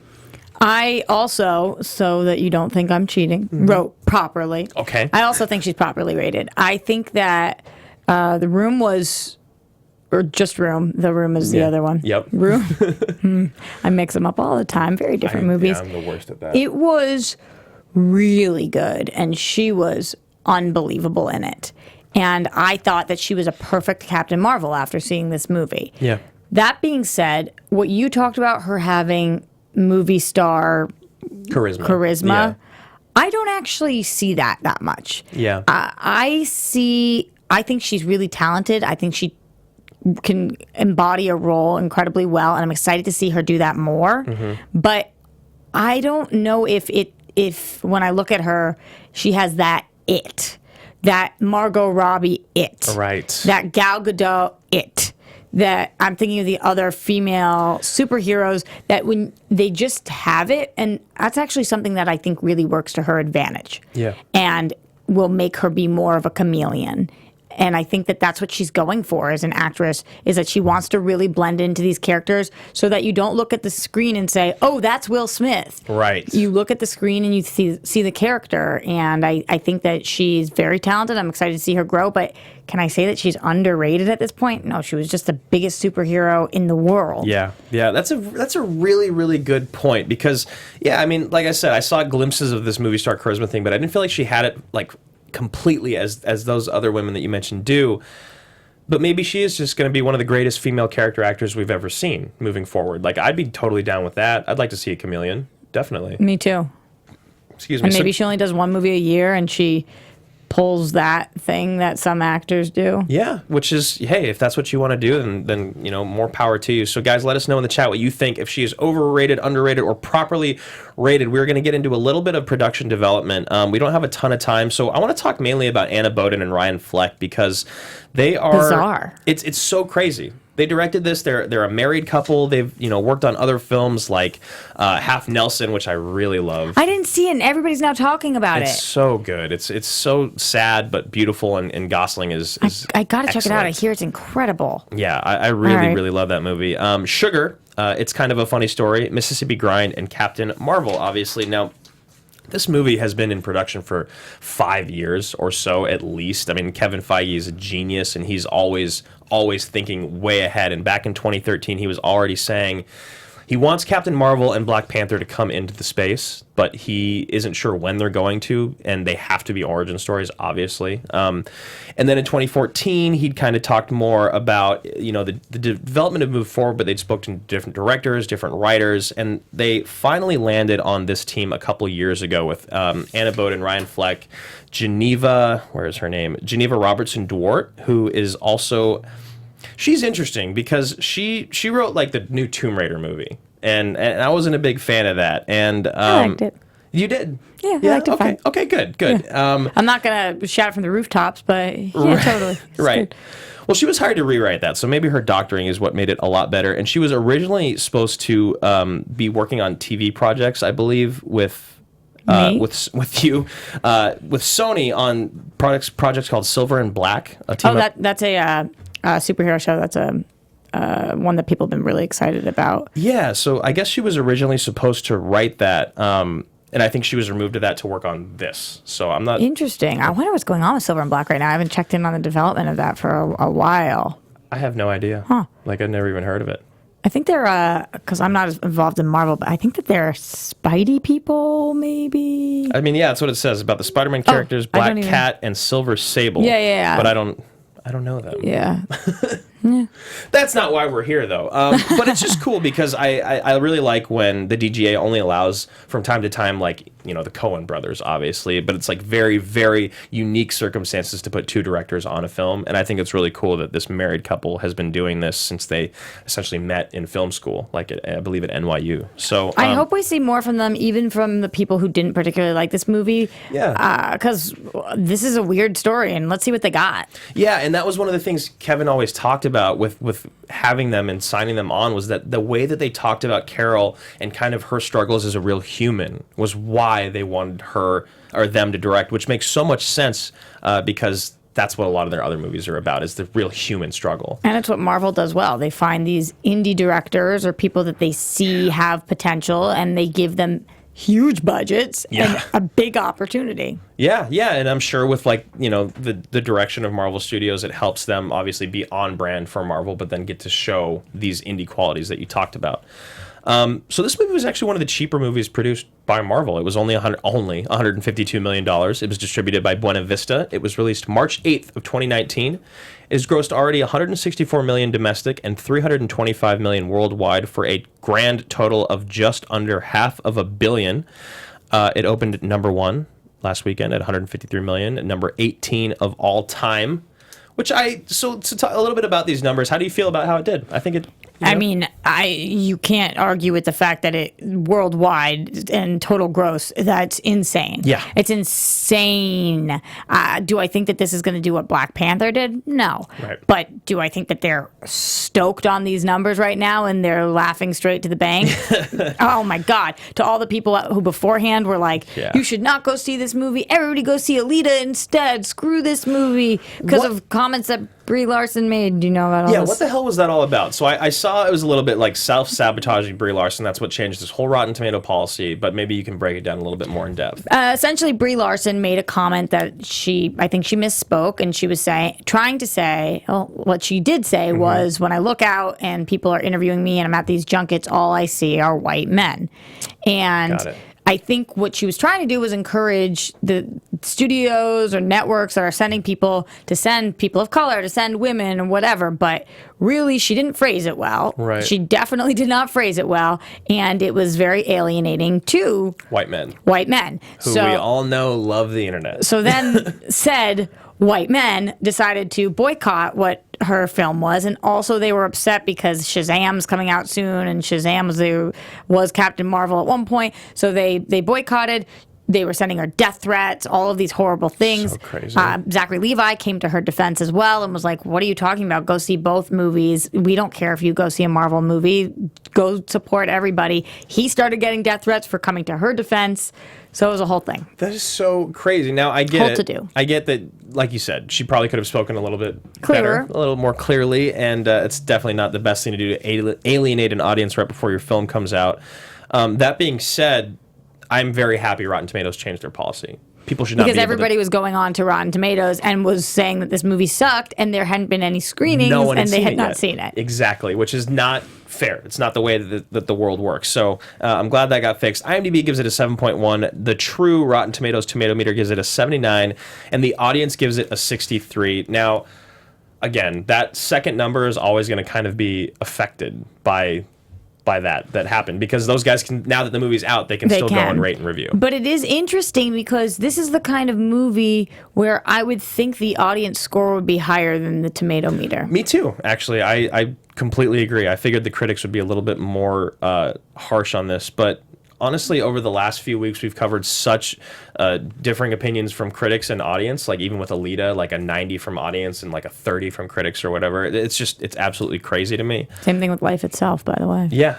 I also, so that you don't think I'm cheating, wrote properly. Okay. I also think she's properly rated. I think that The Room was, or just Room. The Room is the other one. Yep. Room. I mix them up all the time. Very different movies. Yeah, I'm the worst at that. It was really good, and she was unbelievable in it. And I thought that she was a perfect Captain Marvel after seeing this movie. Yeah. That being said, what you talked about her having movie star charisma. Yeah. I don't actually see that much. Yeah. I think she's really talented. I think she can embody a role incredibly well, and I'm excited to see her do that more. Mm-hmm. But I don't know if when I look at her, she has that Margot Robbie Right. that Gal Gadot that I'm thinking of the other female superheroes that when they just have it, and that's actually something that I think really works to her advantage. Yeah. And will make her be more of a chameleon. And I think that that's what she's going for as an actress, is that she wants to really blend into these characters so that you don't look at the screen and say, oh, that's Will Smith. Right. You look at the screen and you see the character. And I think that she's very talented. I'm excited to see her grow. But can I say that she's underrated at this point? No, she was just the biggest superhero in the world. Yeah, that's a really, really good point because, yeah, I mean, like I said, I saw glimpses of this movie star charisma thing, but I didn't feel like she had it like completely as those other women that you mentioned do. But maybe she is just going to be one of the greatest female character actors we've ever seen moving forward. Like, I'd be totally down with that. I'd like to see a chameleon, definitely. Me too. Excuse me. And maybe she only does one movie a year and she pulls that thing that some actors do. Yeah, which is, hey, if that's what you want to do, then you know, more power to you. So guys, let us know in the chat what you think, if she is overrated, underrated, or properly rated. We're going to get into a little bit of production development. We don't have a ton of time, so I want to talk mainly about Anna Boden and Ryan Fleck because they are bizarre. It's so crazy. They directed this. They're a married couple. They've worked on other films like Half Nelson, which I really love. I didn't see it, and everybody's now talking about It's it. so good. It's so sad but beautiful, and Gosling is I gotta check it out. I excellent. hear it's incredible. Yeah, I really, All right. really love that movie. Sugar, it's kind of a funny story. Mississippi Grind and Captain Marvel, obviously. Now, this movie has been in production for 5 years or so at least. I mean, Kevin Feige is a genius, and he's always thinking way ahead. And back in 2013, he was already saying he wants Captain Marvel and Black Panther to come into the space, but he isn't sure when they're going to, and they have to be origin stories, obviously. And then in 2014, he'd kind of talked more about, the development had moved forward, but they'd spoken to different directors, different writers, and they finally landed on this team a couple years ago with Anna Boden, Ryan Fleck, Geneva, where is her name? Geneva Robertson Dwart, who is also... She's interesting because she wrote like the new Tomb Raider movie, and I wasn't a big fan of that. And I liked it. You did? Yeah, I liked it okay. fine. Okay, good. Yeah. I'm not gonna shout it from the rooftops, but yeah, totally. It's Right. good. Well, she was hired to rewrite that, so maybe her doctoring is what made it a lot better. And she was originally supposed to be working on TV projects, I believe, with Me? with you, with Sony on projects called Silver and Black. A team up. That's a superhero show. That's a one that people have been really excited about. Yeah, so I guess she was originally supposed to write that, and I think she was removed to that to work on this. So I'm not... Interesting. I wonder what's going on with Silver and Black right now. I haven't checked in on the development of that for a while. I have no idea. Huh. Like, I've never even heard of it. I think they're, because I'm not as involved in Marvel, but I think that they're Spidey people, maybe. I mean, yeah, that's what it says about the Spider-Man characters, I Black don't even- Cat and Silver Sable. Yeah. But I don't know them. Yeah. That's not why we're here, though. But it's just cool because I really like when the DGA only allows from time to time, like, the Coen brothers, obviously, but it's like very, very unique circumstances to put two directors on a film. And I think it's really cool that this married couple has been doing this since they essentially met in film school, like I believe at NYU. So I hope we see more from them, even from the people who didn't particularly like this movie. Yeah. Because this is a weird story, and let's see what they got. Yeah, and that was one of the things Kevin always talked about with having them and signing them on, was that the way that they talked about Carol and kind of her struggles as a real human was why they wanted her or them to direct, which makes so much sense because that's what a lot of their other movies are about, is the real human struggle. And it's what Marvel does well. They find these indie directors or people that they see have potential, and they give them huge budgets and a big opportunity. Yeah, and I'm sure with the direction of Marvel Studios, it helps them obviously be on brand for Marvel, but then get to show these indie qualities that you talked about. So this movie was actually one of the cheaper movies produced by Marvel. It was only $152 million. It was distributed by Buena Vista. It was released March 8th of 2019. It has grossed already $164 million domestic and $325 million worldwide for a grand total of just under $500 million. It opened at number 1 last weekend at $153 million, at number 18 of all time. So to talk a little bit about these numbers, how do you feel about how it did? I think I mean, you can't argue with the fact that it worldwide and total gross, that's insane. Yeah. It's insane. Do I think that this is going to do what Black Panther did? No. Right. But do I think that they're stoked on these numbers right now and they're laughing straight to the bank? Oh my God. To all the people who beforehand were like, you should not go see this movie. Everybody go see Alita instead. Screw this movie because of comments that Brie Larson made. Do you know about all this? What the hell was that all about? So I saw it was a little bit like self-sabotaging Brie Larson. That's what changed this whole Rotten Tomato policy, but maybe you can break it down a little bit more in depth. Essentially, Brie Larson made a comment that I think she misspoke, and she was trying to say, what she did say was, when I look out and people are interviewing me and I'm at these junkets, all I see are white men. And Got it. I think what she was trying to do was encourage the studios or networks that are sending people to send people of color, to send women or whatever, but really she didn't phrase it well. Right. She definitely did not phrase it well, and it was very alienating to White men. Who we all know love the internet. So then said white men decided to boycott what her film was, and also they were upset because Shazam's coming out soon, and Shazam was Captain Marvel at one point, so they boycotted. They were sending her death threats, all of these horrible things. So crazy. Zachary Levi came to her defense as well and was like, what are you talking about? Go see both movies. We don't care if you go see a Marvel movie. Go support everybody. He started getting death threats for coming to her defense. So it was a whole thing. That is so crazy. Now, I get Whole to-do. I get that, like you said, she probably could have spoken a little bit Clearer. better, a little more clearly, and it's definitely not the best thing to do to alienate an audience right before your film comes out. That being said, I'm very happy Rotten Tomatoes changed their policy. People should not because be able everybody was going on to Rotten Tomatoes and was saying that this movie sucked and there hadn't been any screenings and they had not seen it. Exactly, which is not fair. It's not the way that the world works. So I'm glad that got fixed. IMDb gives it a 7.1. The true Rotten Tomatoes tomato meter gives it a 79, and the audience gives it a 63. Now, again, that second number is always going to kind of be affected by that happened, because those guys can, now that the movie's out, they can still go and rate and review. But it is interesting because this is the kind of movie where I would think the audience score would be higher than the tomato meter. Me too, actually. I completely agree. I figured the critics would be a little bit more harsh on this, but honestly, over the last few weeks, we've covered such differing opinions from critics and audience, like even with Alita, like a 90 from audience and like a 30 from critics or whatever. It's absolutely crazy to me. Same thing with Life itself, by the way. Yeah.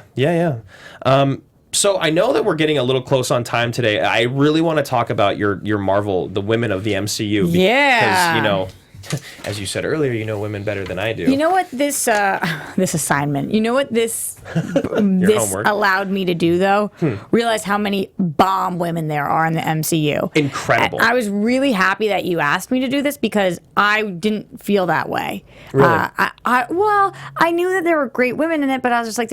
So I know that we're getting a little close on time today. I really want to talk about your Marvel, the women of the MCU. Yeah. Because, you know, as you said earlier, you know women better than I do. You know what this assignment, you know what this homework. allowed me to do, though? Realize how many bomb women there are in the MCU. Incredible. I was really happy that you asked me to do this because I didn't feel that way. Really? I knew that there were great women in it, but I was just like,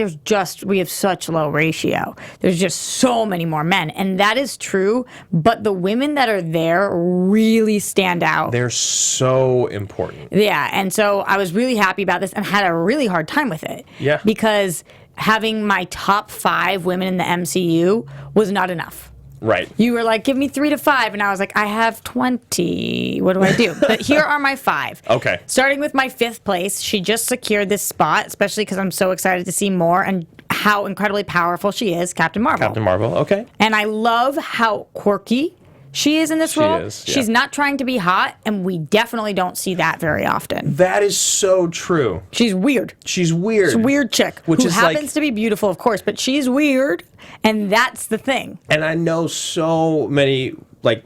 we have such low ratio. There's just so many more men. And that is true, but the women that are there really stand out. They're so important. Yeah, and so I was really happy about this and had a really hard time with it. Yeah. Because having my top 5 women in the MCU was not enough. Right. You were like, give me 3 to 5, and I was like, I have 20. What do I do? But here are my 5. Okay. Starting with my 5th place, she just secured this spot, especially because I'm so excited to see more and how incredibly powerful she is, Captain Marvel. Captain Marvel, okay. And I love how quirky she is in this role. Is, yeah. She's not trying to be hot, and we definitely don't see that very often. That is so true. She's weird. She's weird. She's a weird chick who happens to be beautiful, of course, but she's weird, and that's the thing. And I know so many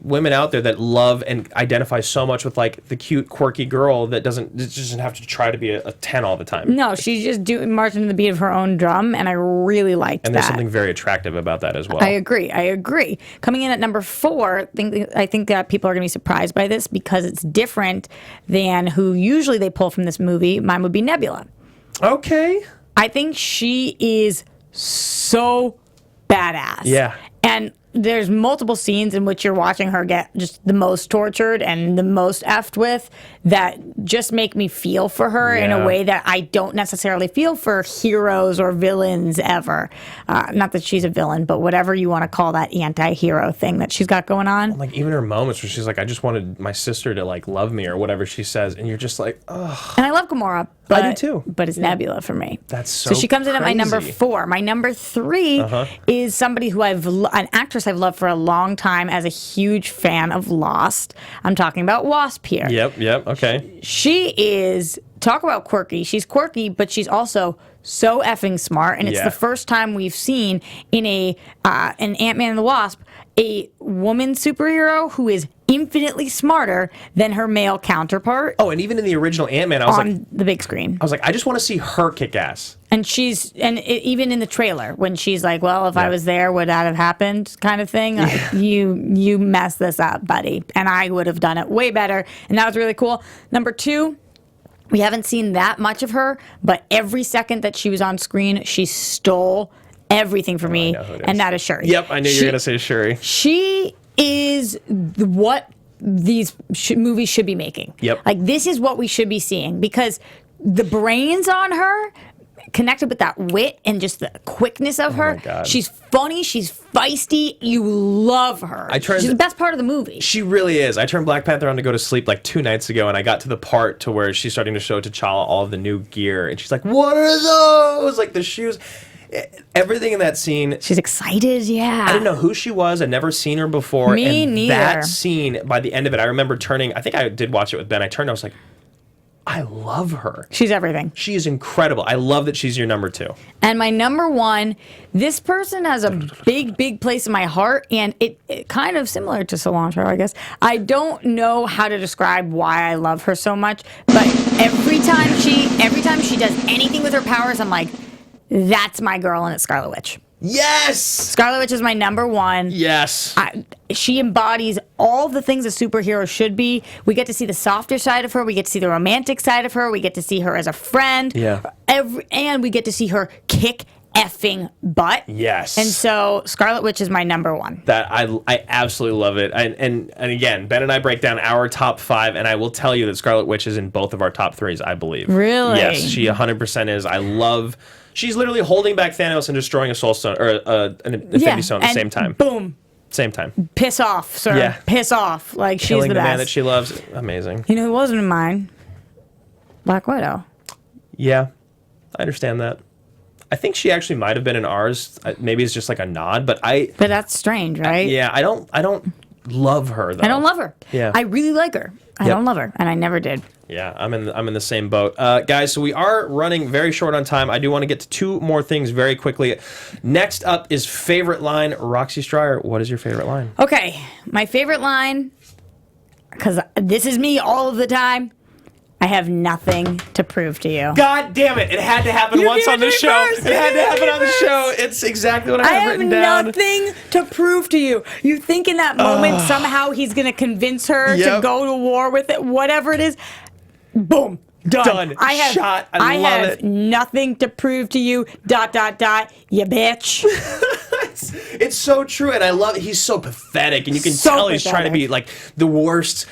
women out there that love and identify so much with the cute, quirky girl that doesn't have to try to be a 10 all the time. No, she's just marching to the beat of her own drum, and I really liked that. And there's something very attractive about that as well. I agree. Coming in at number 4, I think that people are going to be surprised by this because it's different than who usually they pull from this movie. Mine would be Nebula. Okay. I think she is so badass. Yeah. And there's multiple scenes in which you're watching her get just the most tortured and the most effed with that just make me feel for her in a way that I don't necessarily feel for heroes or villains ever. Not that she's a villain, but whatever you want to call that anti-hero thing that she's got going on. Like even her moments where she's like, I just wanted my sister to like love me or whatever she says, and you're just like, ugh. And I love Gamora. But, I do too. But it's Nebula for me. That's so she comes in at my number crazy. 4. My number 3 is somebody who an actress I've loved for a long time as a huge fan of Lost. I'm talking about Wasp here. Yep, okay. She is, talk about quirky. She's quirky, but she's also so effing smart. And it's the first time we've seen in an Ant-Man and the Wasp a woman superhero who is infinitely smarter than her male counterpart. Oh, and even in the original Ant-Man, I was on the big screen. I was like, I just want to see her kick ass. And even in the trailer, when she's like, well, if I was there, would that have happened kind of thing? You messed this up, buddy. And I would have done it way better. And that was really cool. Number 2, we haven't seen that much of her, but every second that she was on screen, she stole everything from me. And that is Shuri. Yep, I knew you were going to say Shuri. She is what these movies should be making. Yep. Like, this is what we should be seeing because the brains on her connected with that wit and just the quickness of her. My God. She's funny. She's feisty. You love her. She's the best part of the movie. She really is. I turned Black Panther on to go to sleep like 2 nights ago, and I got to the part to where she's starting to show T'Challa all of the new gear, and she's like, what are those? Like the shoes. Everything in that scene. She's excited, yeah. I didn't know who she was. I'd never seen her before. Me neither. That scene, by the end of it, I remember turning, I think I did watch it with Ben. I turned, I was like, I love her. She's everything. She is incredible. I love that she's your number 2. And my number 1, this person has a big, big place in my heart, and it kind of similar to cilantro, I guess. I don't know how to describe why I love her so much, but every time she does anything with her powers, I'm like, that's my girl, and it's Scarlet Witch. Yes! Scarlet Witch is my number 1. Yes. She embodies all the things a superhero should be. We get to see the softer side of her. We get to see the romantic side of her. We get to see her as a friend. Yeah. And we get to see her kick effing butt. Yes. And so Scarlet Witch is my number 1. That I absolutely love it. And again, Ben and I break down our top 5, and I will tell you that Scarlet Witch is in both of our top 3s, I believe. Really? Yes, she 100% is. I love... She's literally holding back Thanos and destroying a Soul Stone, or an Infinity Stone at the same time. Boom. Same time. Piss off, sir. Yeah. Piss off. Like, she's Killing the the best. man that she loves. Amazing. You know who wasn't in mine? Black Widow. Yeah, I understand that. I think she actually might have been in ours. Maybe it's just like a nod, but But that's strange, right? Yeah, I don't love her though. I don't love her. Yeah. I really like her. I don't love her, and I never did. Yeah, I'm in the same boat. Guys, so we are running very short on time. I do want to get to 2 more things very quickly. Next up is favorite line. Roxy Stryer, what is your favorite line? Okay, my favorite line, because this is me all of the time, I have nothing to prove to you. God damn it. It had to happen once on the show. It had to happen on the show. It's exactly what I have written down. I have nothing to prove to you. You think in that moment somehow he's going to convince her to go to war with it, whatever it is. Boom. Done. I have nothing to prove to you. ... You bitch. It's so true, and I love it. He's so pathetic, and you can So tell he's trying to be like the worst,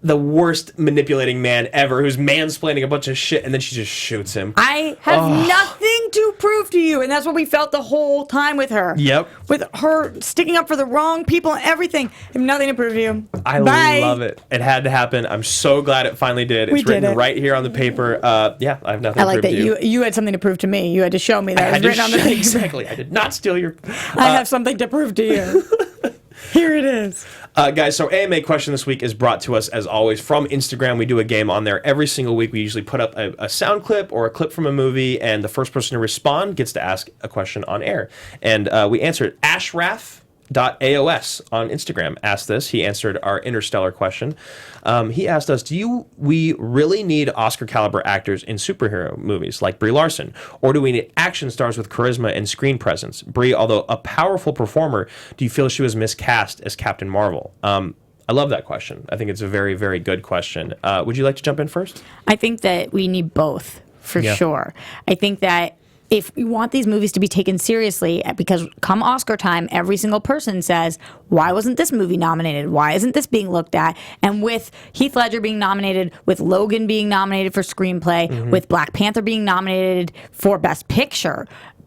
the worst manipulating man ever, who's mansplaining a bunch of shit, and then she just shoots him. I have nothing to prove to you, and that's what we felt the whole time with her. Yep. With her sticking up for the wrong people and everything. I have nothing to prove to you. I Bye. love it. It had to happen. I'm so glad it finally did. We It's did written it. right here on the paper. Yeah, I have nothing I to like prove that to you. you had something to prove to me. You had to show me that it was written on the paper. Exactly. I did not steal your... I have something to prove to you. Here it is. Guys, so AMA question this week is brought to us, as always, from Instagram. We do a game on there every single week. We usually put up a sound clip or a clip from a movie, and the first person to respond gets to ask a question on air. And we answered ashraf.aos on Instagram asked this. He answered our Interstellar question. He asked us, we really need Oscar-caliber actors in superhero movies like Brie Larson? Or do we need action stars with charisma and screen presence? Brie, although a powerful performer, do you feel she was miscast as Captain Marvel? I love that question. I think it's a very, very good question. Would you like to jump in first? I think that we need both, for sure. I think that if we want these movies to be taken seriously, because come Oscar time, every single person says, why wasn't this movie nominated? Why isn't this being looked at? And with Heath Ledger being nominated, with Logan being nominated for screenplay, with Black Panther being nominated for Best Picture,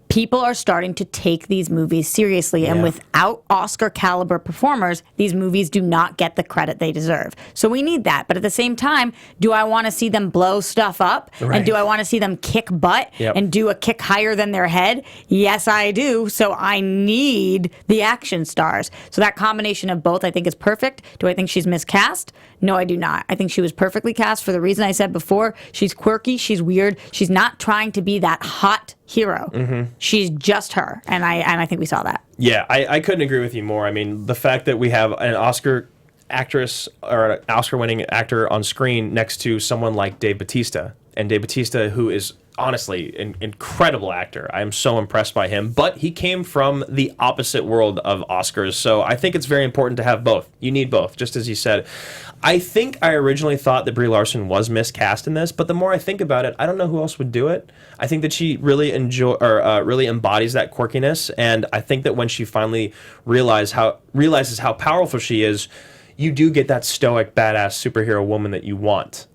people are starting to take these movies seriously. And without Oscar caliber performers, these movies do not get the credit they deserve. So we need that. But at the same time, do I want to see them blow stuff up? Right. And do I want to see them kick butt and do a kick higher than their head? Yes, I do. So I need the action stars. So that combination of both I think is perfect. Do I think she's miscast? No, I do not. I think she was perfectly cast for the reason I said before. She's quirky. She's weird. She's not trying to be that hot hero. She's just her. And I think we saw that. Yeah, I couldn't agree with you more. I mean, the fact that we have an Oscar actress or an Oscar-winning actor on screen next to someone like Dave Bautista, and Dave Bautista, who is honestly an incredible actor. I am so impressed by him, but he came from the opposite world of Oscars, so I think it's very important to have both. You need both, just as you said. I think I originally thought that Brie Larson was miscast in this, but the more I think about it, I don't know who else would do it. I think that she really really embodies that quirkiness, and I think that when she finally realizes how powerful she is, you do get that stoic, badass superhero woman that you want.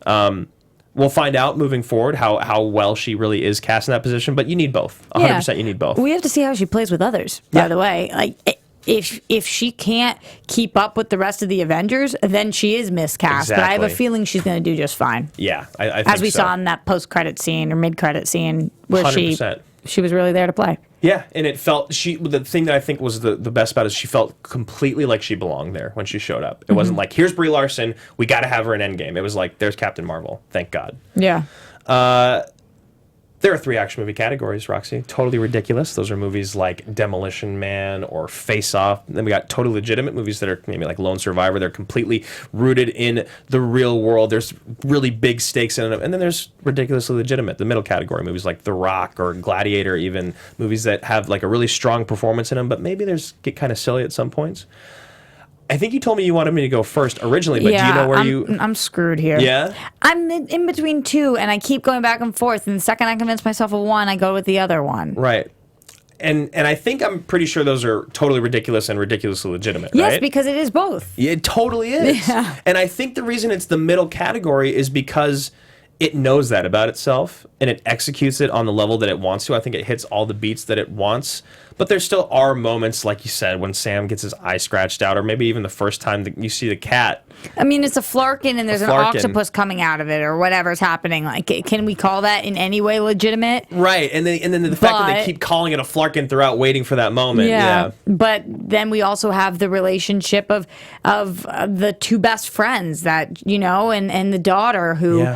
We'll find out moving forward how well she really is cast in that position, but you need both. 100% you need both. We have to see how she plays with others, by the way. Like, if she can't keep up with the rest of the Avengers, then she is miscast. Exactly. But I have a feeling she's going to do just fine. Yeah, I think as we so. saw in that post-credit scene or mid-credit scene where 100%. she was really there to play. Yeah, and it felt the thing that I think was the best about it is she felt completely like she belonged there when she showed up. It wasn't like, here's Brie Larson, we got to have her in Endgame. It was like, there's Captain Marvel. Thank God. Yeah. There are 3 action movie categories, Roxy. Totally ridiculous. Those are movies like Demolition Man or Face Off. Then we got totally legitimate movies that are maybe like Lone Survivor. They're completely rooted in the real world. There's really big stakes in them. And then there's ridiculously legitimate, the middle category, movies like The Rock or Gladiator, even movies that have like a really strong performance in them, but maybe get kind of silly at some points. I think you told me you wanted me to go first originally, but do you know where I'm screwed here. Yeah? I'm in between 2, and I keep going back and forth. And the second I convince myself of one, I go with the other one. Right. And I think I'm pretty sure those are totally ridiculous and ridiculously legitimate, right? Yes, because it is both. It totally is. Yeah. And I think the reason it's the middle category is because it knows that about itself and it executes it on the level that it wants to. I think it hits all the beats that it wants. But there still are moments, like you said, when Sam gets his eye scratched out, or maybe even the first time that you see the cat. I mean, it's a flarkin and there's an octopus coming out of it or whatever's happening. Like, can we call that in any way legitimate? Right, and then the fact that they keep calling it a flarkin throughout, waiting for that moment. Yeah. But then we also have the relationship of the 2 best friends that, you know, and the daughter who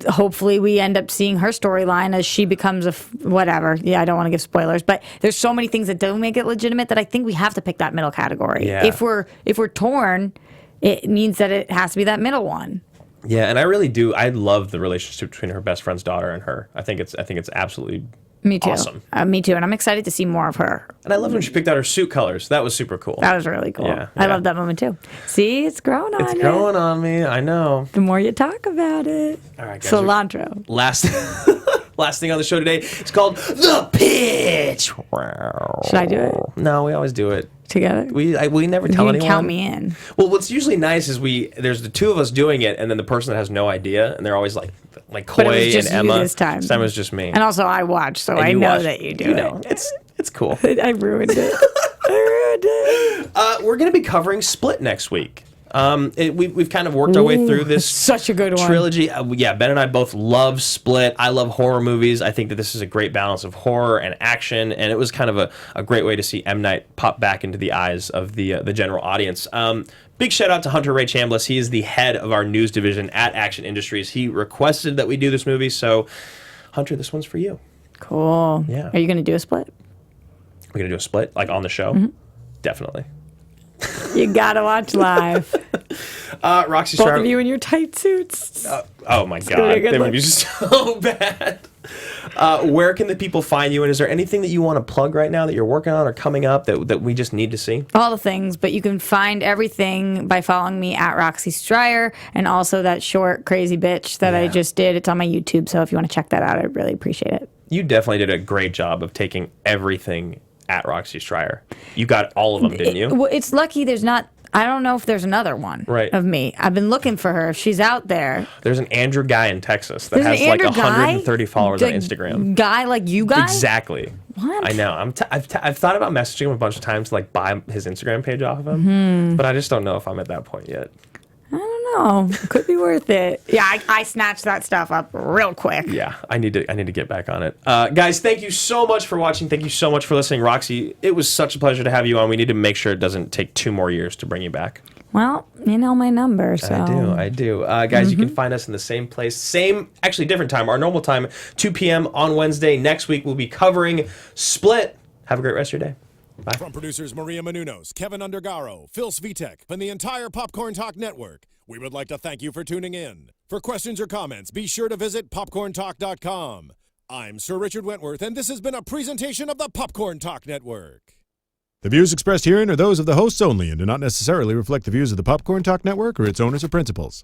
hopefully we end up seeing her storyline as she becomes whatever. Yeah, I don't want to give spoilers, but there's so many things that don't make it legitimate that I think we have to pick that middle category. Yeah. If we're torn, it means that it has to be that middle one. Yeah, and I really do. I love the relationship between her best friend's daughter and her. I think it's absolutely me too. Awesome. Me too, and I'm excited to see more of her. And I loved when she picked out her suit colors. That was super cool. That was really cool. Yeah, I love that moment too. See, it's growing on you. It's growing on me. I know. The more you talk about it. All right, guys. Cilantro. Last thing on the show today, it's called The Pitch. Should I do it? No, we always do it together. We never tell anyone. Count me in. Well, what's usually nice is there's the 2 of us doing it, and then the person that has no idea, and they're always like Coy but it was just and Emma. You this time. This time it was just me. And also I watch, so I know that you do it. It's cool. I ruined it. We're going to be covering Split next week. We've kind of worked our way through this such a good trilogy. Ben and I both love Split. I love horror movies. I think that this is a great balance of horror and action, and it was kind of a great way to see M. Night pop back into the eyes of the general audience. Big shout out to Hunter Ray Chambliss. He is the head of our news division at Action Industries. He requested that we do this movie, so Hunter, this one's for you. Cool. Yeah. Are you going to do a split? We're going to do a split, like on the show? Mm-hmm. Definitely. You got to watch live. Roxy Both of you in your tight suits. Oh my God. That movie is so bad. Where can the people find you? And is there anything that you want to plug right now that you're working on or coming up that we just need to see? All the things, but you can find everything by following me at Roxy Stryer, and also that short crazy bitch that I just did. It's on my YouTube, so if you want to check that out, I'd really appreciate it. You definitely did a great job of taking everything at Roxy Stryer. You got all of them, didn't you? Well, it's lucky there's not. I don't know if there's another one of me. I've been looking for her. If she's out there. There's an Andrew guy in Texas that has like 130 followers on Instagram. Guy like you guys? Exactly. What? I know. I've thought about messaging him a bunch of times to like buy his Instagram page off of him, but I just don't know if I'm at that point yet. I don't know. Could be worth it. Yeah, I snatched that stuff up real quick. Yeah, I need to get back on it. Guys, thank you so much for watching. Thank you so much for listening. Roxy, it was such a pleasure to have you on. We need to make sure it doesn't take 2 more years to bring you back. Well, you know my number, so. I do. Guys, you can find us in the same place, actually different time, our normal time, 2 p.m. on Wednesday. Next week, we'll be covering Split. Have a great rest of your day. Bye. From producers Maria Menounos, Kevin Undergaro, Phil Svitek, and the entire Popcorn Talk Network, we would like to thank you for tuning in. For questions or comments, be sure to visit popcorntalk.com. I'm Sir Richard Wentworth, and this has been a presentation of the Popcorn Talk Network. The views expressed herein are those of the hosts only and do not necessarily reflect the views of the Popcorn Talk Network or its owners or principals.